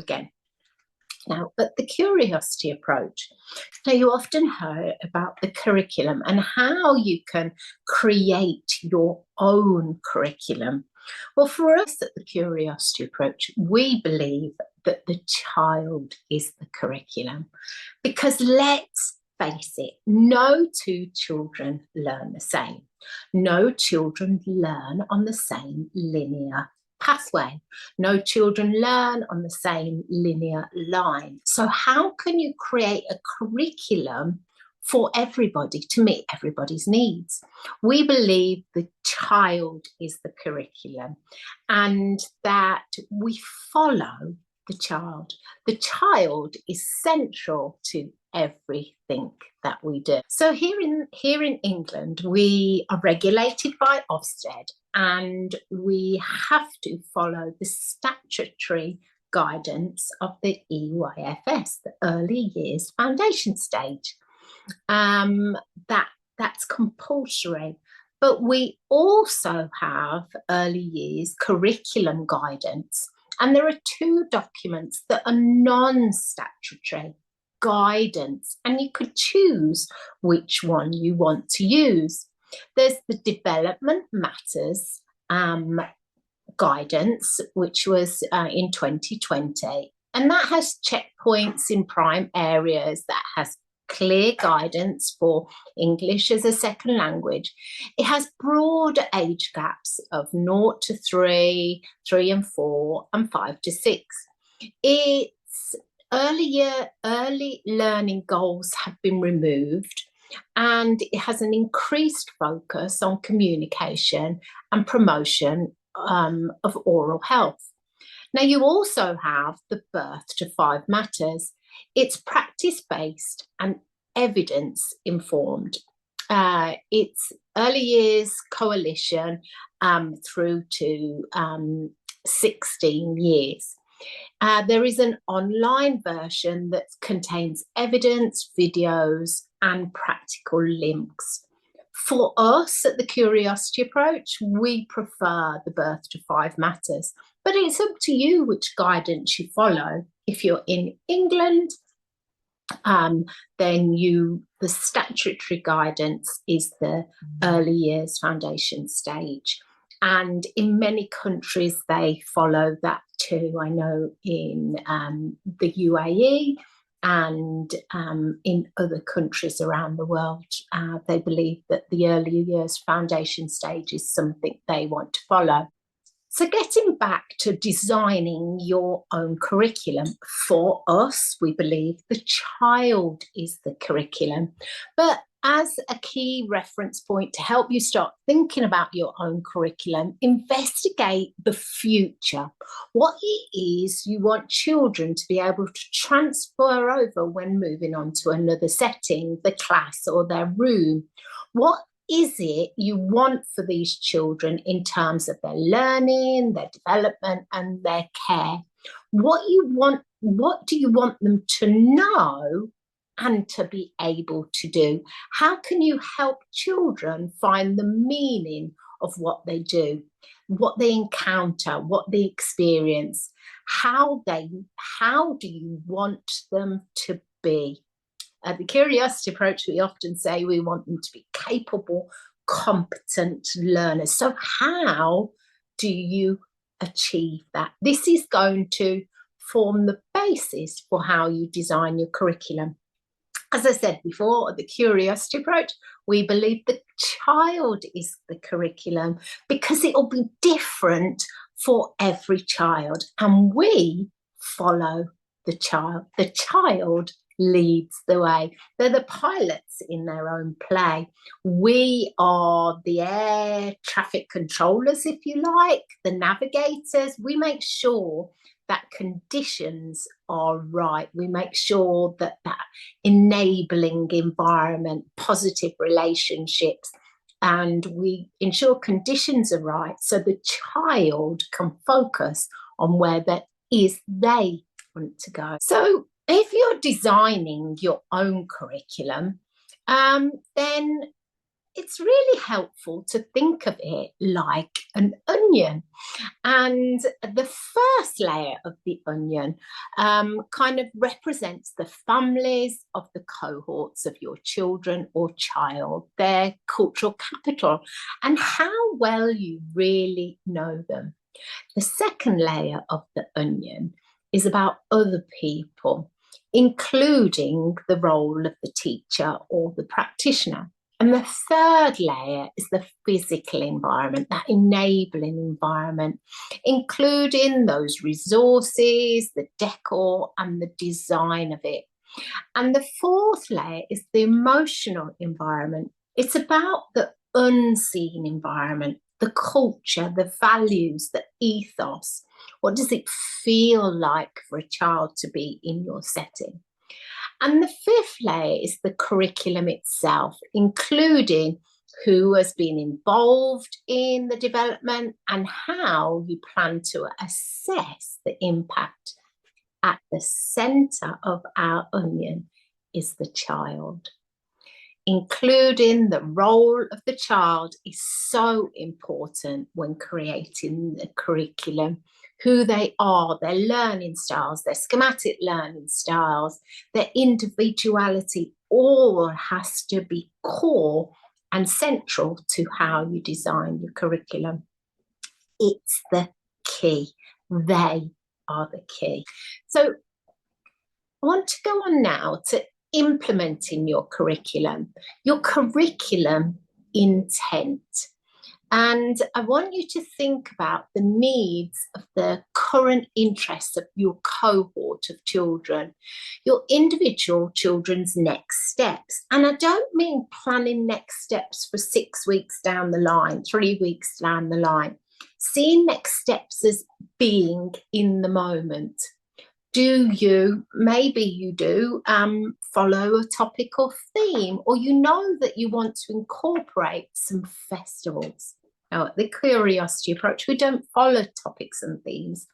again. Now, but the curiosity approach, now you often hear about the curriculum and how you can create your own curriculum. Well, for us at the curiosity approach, we believe that the child is the curriculum, because let's face it, no two children learn the same. No children learn on the same linear pathway. No children learn on the same linear line. So how can you create a curriculum for everybody to meet everybody's needs? We believe the child is the curriculum and that we follow the child. The child is central to everything that we do. So here in England, we are regulated by Ofsted and we have to follow the statutory guidance of the EYFS, the Early Years Foundation Stage. That's compulsory. But we also have early years curriculum guidance. And there are two documents that are non-statutory guidance, and you could choose which one you want to use. There's the Development Matters guidance, which was in 2020, and that has checkpoints in prime areas, that has clear guidance for English as a second language. It has broader age gaps of 0 to 3, 3 and 4, and 5 to 6. Its early learning goals have been removed, and it has an increased focus on communication and promotion of oral health. Now, you also have the Birth to 5 Matters. It's practice-based and evidence-informed. It's early years coalition through to 16 years. There is an online version that contains evidence, videos, and practical links. For us at the Curiosity Approach, we prefer the Birth to 5 Matters, but it's up to you which guidance you follow. If you're in England, then the statutory guidance is the Early Years Foundation Stage. And in many countries, they follow that too. I know in the UAE and in other countries around the world, they believe that the Early Years Foundation Stage is something they want to follow. So getting back to designing your own curriculum, for us, we believe the child is the curriculum. But as a key reference point to help you start thinking about your own curriculum, investigate the future. What it is you want children to be able to transfer over when moving on to another setting, the class or their room. What is it you want for these children in terms of their learning, their development, and their care? What do you want them to know and to be able to do? How can you help children find the meaning of what they do, what they encounter, what they experience? How do you want them to be? At the Curiosity Approach, we often say we want them to be capable, competent learners. So how do you achieve that? This is going to form the basis for how you design your curriculum. As I said before, the Curiosity Approach, we believe the child is the curriculum because it will be different for every child, and we follow the child. The child leads the way. They're the pilots in their own play. We are the air traffic controllers, if you like, the navigators. We make sure that conditions are right. We make sure that enabling environment, positive relationships, and we ensure conditions are right so the child can focus on where they want to go. So if you're designing your own curriculum, then it's really helpful to think of it like an onion. And the first layer of the onion kind of represents the families of the cohorts of your children or child, their cultural capital, and how well you really know them. The second layer of the onion is about other people, including the role of the teacher or the practitioner. And the third layer is the physical environment, that enabling environment, including those resources, the decor, and the design of it. And the fourth layer is the emotional environment. It's about the unseen environment, the culture, the values, the ethos. What does it feel like for a child to be in your setting? And the fifth layer is the curriculum itself, including who has been involved in the development and how you plan to assess the impact. At the centre of our onion is the child. Including the role of the child is so important when creating the curriculum. Who they are, their learning styles, their schematic learning styles, their individuality, all has to be core and central to how you design your curriculum. It's the key. They are the key. So I want to go on now to implementing your curriculum intent. And I want you to think about the needs of the current interests of your cohort of children, your individual children's next steps. And I don't mean planning next steps for 6 weeks down the line, 3 weeks down the line. Seeing next steps as being in the moment. Maybe you do follow a topic or theme, or you know that you want to incorporate some festivals. Now, at the Curiosity approach, we don't follow topics and themes.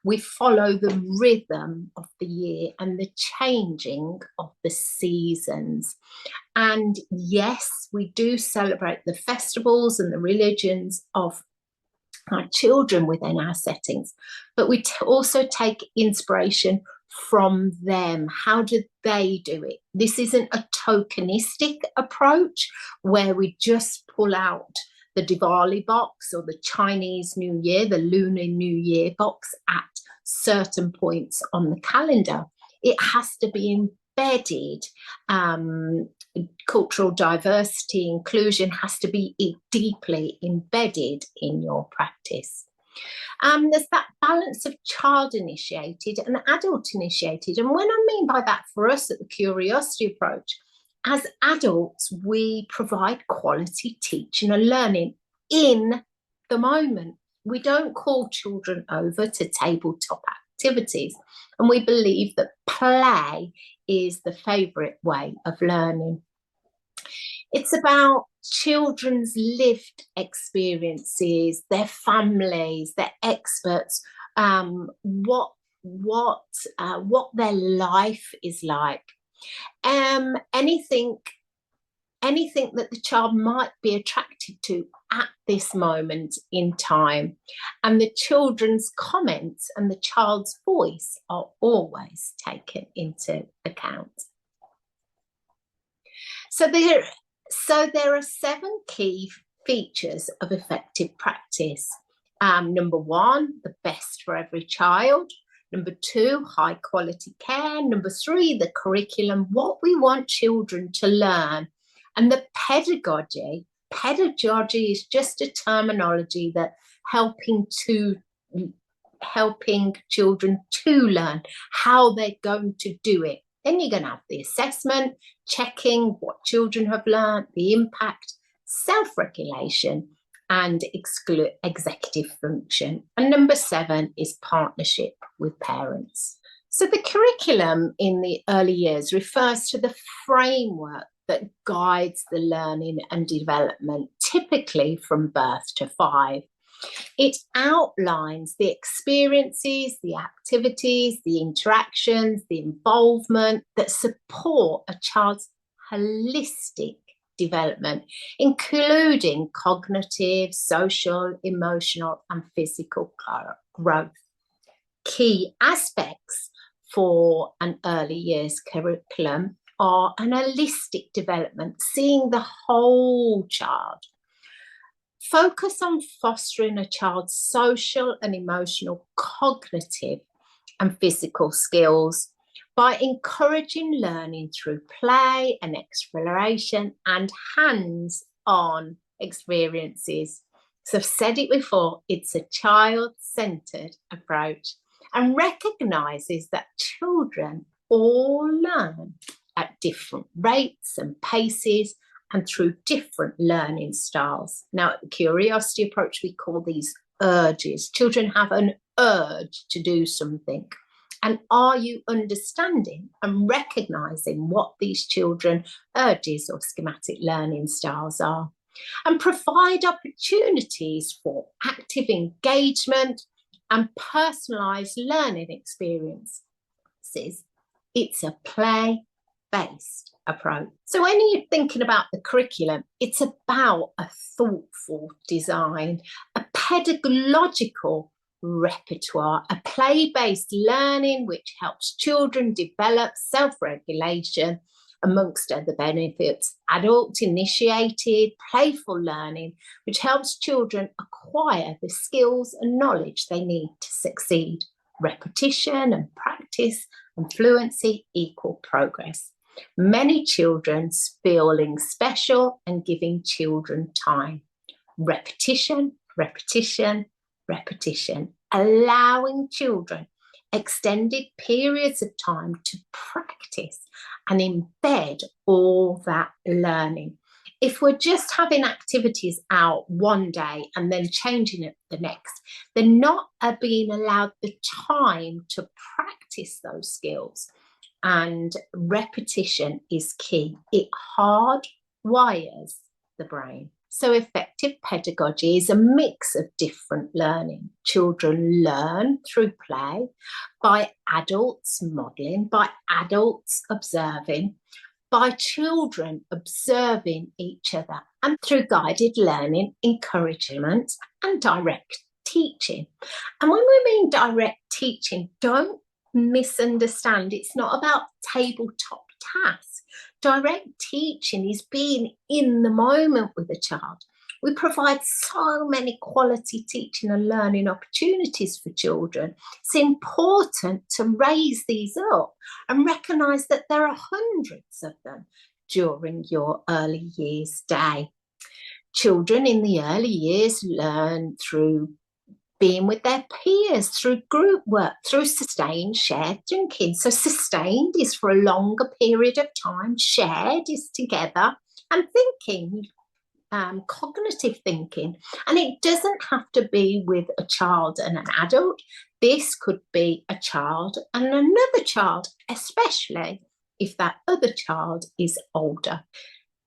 We follow the rhythm of the year and the changing of the seasons. And yes, we do celebrate the festivals and the religions of our children within our settings, but we also take inspiration from them. How do they do it? This isn't a tokenistic approach where we just pull out the Diwali box or the Chinese New Year, the Lunar New Year box at certain points on the calendar. It has to be embedded. Cultural diversity, inclusion has to be deeply embedded in your practice. There's that balance of child initiated and adult initiated. And what I mean by that for us at the Curiosity approach, as adults, we provide quality teaching and learning in the moment. We don't call children over to tabletop activities. And we believe that play is the favourite way of learning. It's about children's lived experiences, their families, their experts, what their life is like. Anything that the child might be attracted to at this moment in time. And the children's comments and the child's voice are always taken into account. So there are 7 key features of effective practice. Number 1, the best for every child. Number 2, high quality care. Number 3, the curriculum, what we want children to learn. And the pedagogy is just a terminology that helping children to learn how they're going to do it. Then you're going to have the assessment, checking what children have learned, the impact, self-regulation, and executive function. And number 7 is partnership with parents. So the curriculum in the early years refers to the framework that guides the learning and development, typically from birth to 5. It outlines the experiences, the activities, the interactions, the involvement that support a child's holistic development, including cognitive, social, emotional, and physical growth. Key aspects for an early years curriculum are an holistic development, seeing the whole child. Focus on fostering a child's social and emotional, cognitive and physical skills by encouraging learning through play and exploration and hands-on experiences. So I've said it before, it's a child-centred approach and recognises that children all learn at different rates and paces and through different learning styles. Now, at the curiosity approach, we call these urges. Children have an urge to do something. And are you understanding and recognising what these children urges or schematic learning styles are? And provide opportunities for active engagement and personalised learning experiences. It's a play-based approach. So when you're thinking about the curriculum, it's about a thoughtful design, a pedagogical repertoire, a play-based learning which helps children develop self-regulation, amongst other benefits, adult-initiated, playful learning, which helps children acquire the skills and knowledge they need to succeed. Repetition and practice and fluency equal progress. Many children feeling special and giving children time. Repetition, repetition, repetition, allowing children extended periods of time to practice and embed all that learning. If we're just having activities out one day and then changing it the next, they're not being allowed the time to practice those skills. And repetition is key. It hardwires the brain. So effective pedagogy is a mix of different learning. Children learn through play, by adults modelling, by adults observing, by children observing each other, and through guided learning, encouragement, and direct teaching. And when we mean direct teaching, don't misunderstand. It's not about tabletop tasks. Direct teaching is being in the moment with a child. We provide so many quality teaching and learning opportunities for children. It's important to raise these up and recognise that there are hundreds of them during your early years day. Children in the early years learn through being with their peers, through group work, through sustained shared thinking. So sustained is for a longer period of time, shared is together, and thinking, cognitive thinking. And it doesn't have to be with a child and an adult. This could be a child and another child, especially if that other child is older.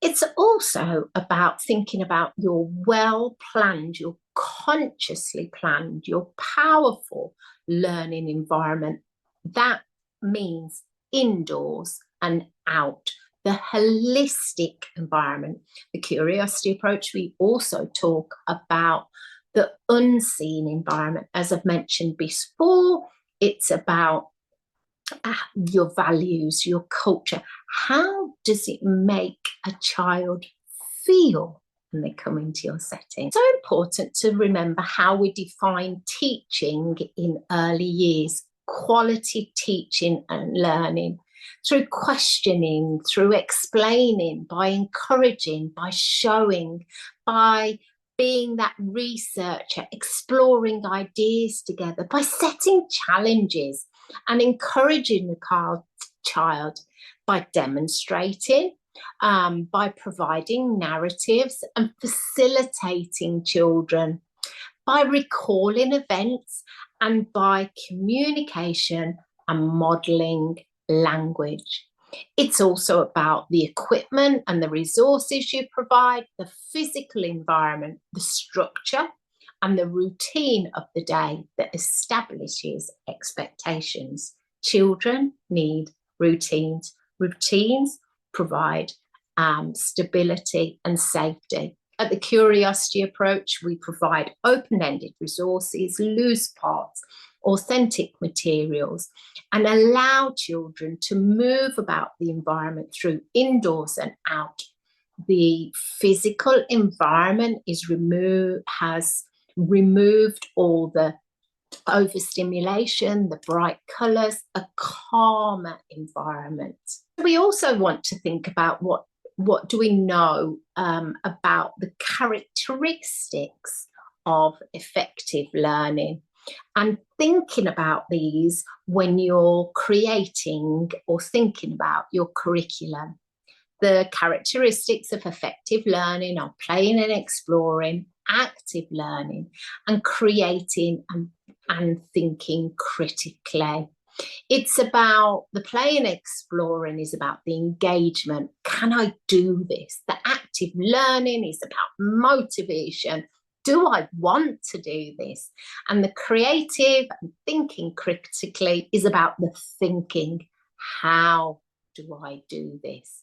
It's also about thinking about your well-planned, your consciously planned, your powerful learning environment. That means indoors and out, the holistic environment. The curiosity approach, we also talk about the unseen environment. As I've mentioned before, it's about your values, your culture. How does it make a child feel when they come into your setting? So important to remember how we define teaching in early years. Quality teaching and learning through questioning, through explaining, by encouraging, by showing, by being that researcher, exploring ideas together, by setting challenges and encouraging the child, by demonstrating, by providing narratives and facilitating children, by recalling events, and by communication and modelling language. It's also about the equipment and the resources you provide, the physical environment, the structure and the routine of the day that establishes expectations. Children need routines. Routines provide stability and safety. At the curiosity approach, we provide open-ended resources, loose parts, authentic materials, and allow children to move about the environment through indoors and out. The physical environment has removed all the overstimulation, the bright colours, a calmer environment. We also want to think about what do we know about the characteristics of effective learning, and thinking about these when you're creating or thinking about your curriculum. The characteristics of effective learning are playing and exploring, active learning, and creating and thinking critically. It's about the playing and exploring is about the engagement. Can I do this? The active learning is about motivation. Do I want to do this? And the creative and thinking critically is about the thinking. How do I do this?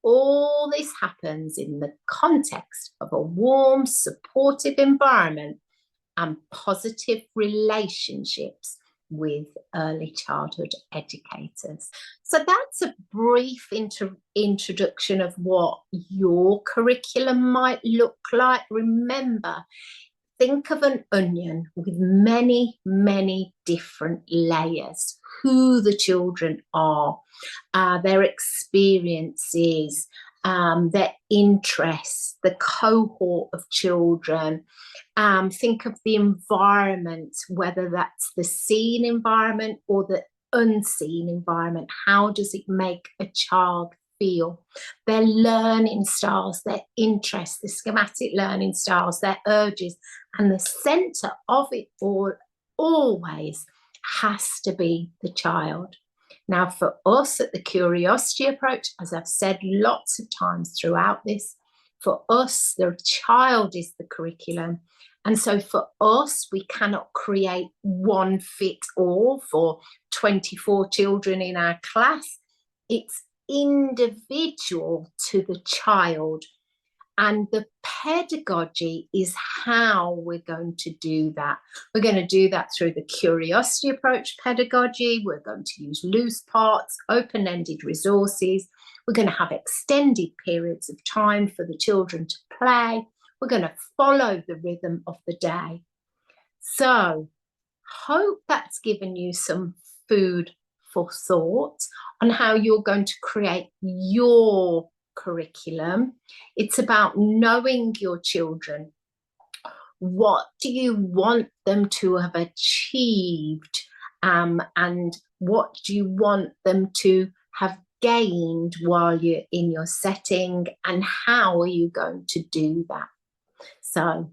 All this happens in the context of a warm, supportive environment and positive relationships with early childhood educators. So that's a brief introduction of what your curriculum might look like. Remember, think of an onion with many, many different layers. Who the children are, their experiences, their interests, the cohort of children. Think of the environment, whether that's the seen environment or the unseen environment. How does it make a child feel? Their learning styles, their interests, the schematic learning styles, their urges, and the centre of it all always has to be the child. Now, for us at the curiosity approach, as I've said lots of times throughout this, for us, the child is the curriculum. And so for us, we cannot create one fit all for 24 children in our class. It's individual to the child. And the pedagogy is how we're going to do that. We're going to do that through the curiosity approach pedagogy. We're going to use loose parts, open-ended resources. We're going to have extended periods of time for the children to play. We're going to follow the rhythm of the day. So, hope that's given you some food for thought on how you're going to create your curriculum. It's about knowing your children. What do you want them to have achieved, and what do you want them to have gained while you're in your setting, and how are you going to do that? So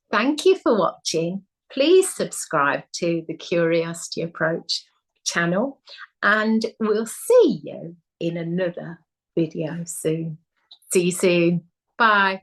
thank you for watching. Please subscribe to the Curiosity Approach channel, and we'll see you in another video soon. See you soon. Bye.